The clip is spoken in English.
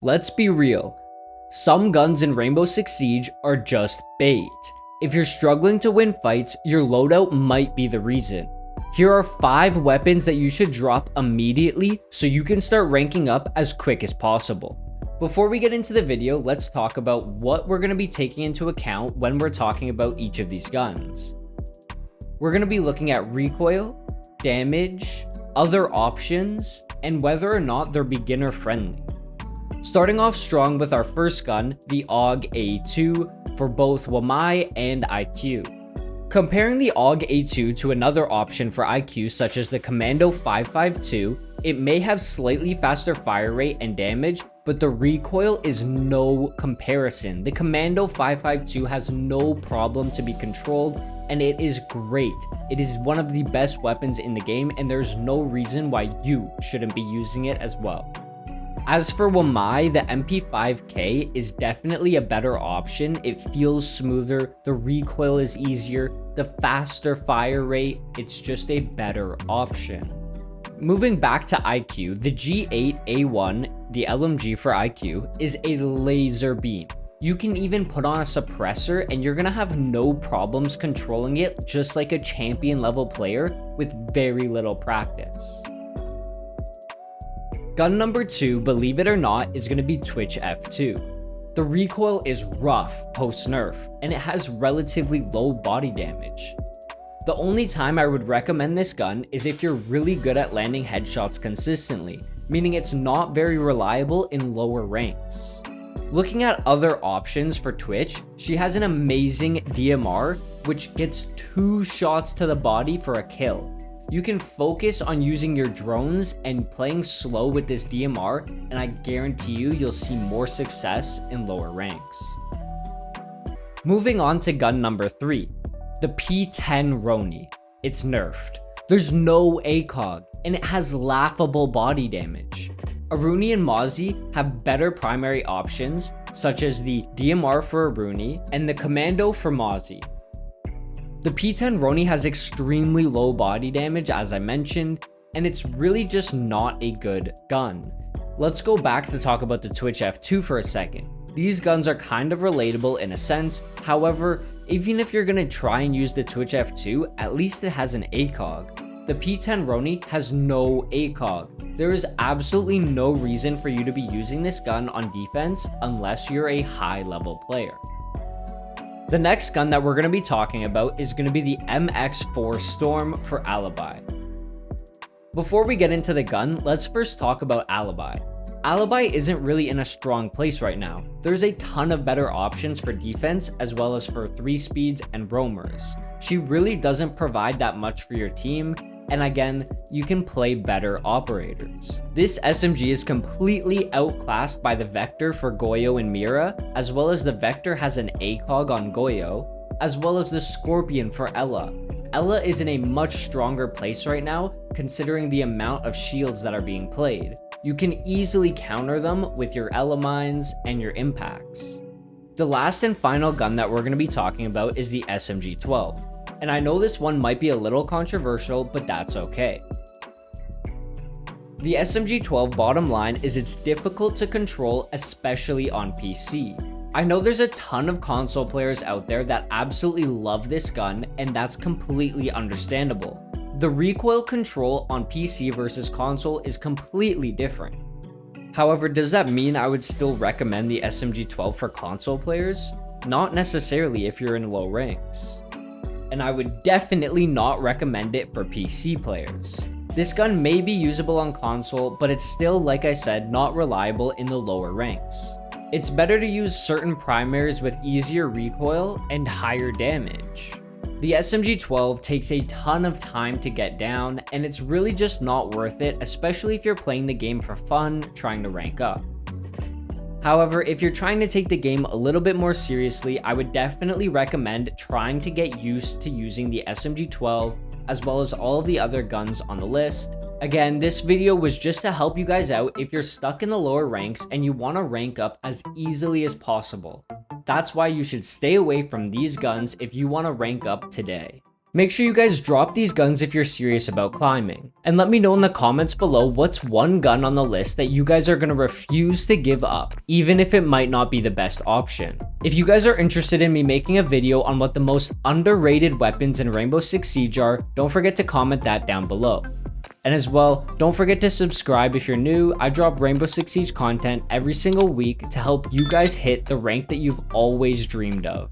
Let's be real. Some guns in Rainbow Six Siege are just bait. If you're struggling to win fights, your loadout might be the reason. Here are 5 weapons that you should drop immediately so you can start ranking up as quick as possible. Before we get into the video, let's talk about what we're going to be taking into account when we're talking about each of these guns. We're going to be looking at recoil, damage, other options, and whether or not they're beginner friendly. Starting off strong with our first gun, the AUG A2 for both WMI and IQ. Comparing the AUG A2 to another option for IQ such as the Commando 552, it may have slightly faster fire rate and damage, but the recoil is no comparison. The Commando 552 has no problem to be controlled, and it is great. It is one of the best weapons in the game, and there's no reason why you shouldn't be using it as well. As for WMI, the MP5K is definitely a better option. It feels smoother, the recoil is easier, the faster fire rate, it's just a better option. Moving back to IQ, the G8A1, the LMG for IQ, is a laser beam. You can even put on a suppressor and you're gonna have no problems controlling it, just like a champion level player with very little practice. Gun number 2, believe it or not, is going to be Twitch F2. The recoil is rough post-nerf, and it has relatively low body damage. The only time I would recommend this gun is if you're really good at landing headshots consistently, meaning it's not very reliable in lower ranks. Looking at other options for Twitch, she has an amazing DMR, which gets 2 shots to the body for a kill. You can focus on using your drones and playing slow with this DMR, and I guarantee you'll see more success in lower ranks. Moving on to gun number 3, the P10 Roni. It's nerfed. There's no ACOG, and it has laughable body damage. Aruni and Mozzie have better primary options, such as the DMR for Aruni and the Commando for Mozzie. The P10 Roni has extremely low body damage, as I mentioned, and it's really just not a good gun. Let's go back to talk about the Twitch F2 for a second. These guns are kind of relatable in a sense, however, even if you're going to try and use the Twitch F2, at least it has an ACOG. The P10 Roni has no ACOG. There is absolutely no reason for you to be using this gun on defense unless you're a high level player. The next gun that we're going to be talking about is going to be the MX4 Storm for Alibi. Before we get into the gun, let's first talk about Alibi. Alibi isn't really in a strong place right now. There's a ton of better options for defense as well as for 3 speeds and roamers. She really doesn't provide that much for your team, and again, you can play better operators. This SMG is completely outclassed by the Vector for Goyo and Mira, as well as the Vector has an ACOG on Goyo, as well as the Scorpion for Ella. Ella is in a much stronger place right now, considering the amount of shields that are being played. You can easily counter them with your Ella mines and your impacts. The last and final gun that we're going to be talking about is the SMG-12. And I know this one might be a little controversial, but that's okay. The SMG-12 bottom line is it's difficult to control, especially on PC. I know there's a ton of console players out there that absolutely love this gun, and that's completely understandable. The recoil control on PC versus console is completely different. However, does that mean I would still recommend the SMG-12 for console players? Not necessarily if you're in low ranks. And I would definitely not recommend it for PC players. This gun may be usable on console, but it's still, like I said, not reliable in the lower ranks. It's better to use certain primaries with easier recoil and higher damage. The SMG-12 takes a ton of time to get down, and it's really just not worth it, especially if you're playing the game for fun, trying to rank up. However, if you're trying to take the game a little bit more seriously, I would definitely recommend trying to get used to using the SMG-12 as well as all of the other guns on the list. Again, this video was just to help you guys out if you're stuck in the lower ranks and you want to rank up as easily as possible. That's why you should stay away from these guns if you want to rank up today. Make sure you guys drop these guns if you're serious about climbing. And let me know in the comments below what's one gun on the list that you guys are going to refuse to give up, even if it might not be the best option. If you guys are interested in me making a video on what the most underrated weapons in Rainbow Six Siege are, don't forget to comment that down below. And as well, don't forget to subscribe if you're new. I drop Rainbow Six Siege content every single week to help you guys hit the rank that you've always dreamed of.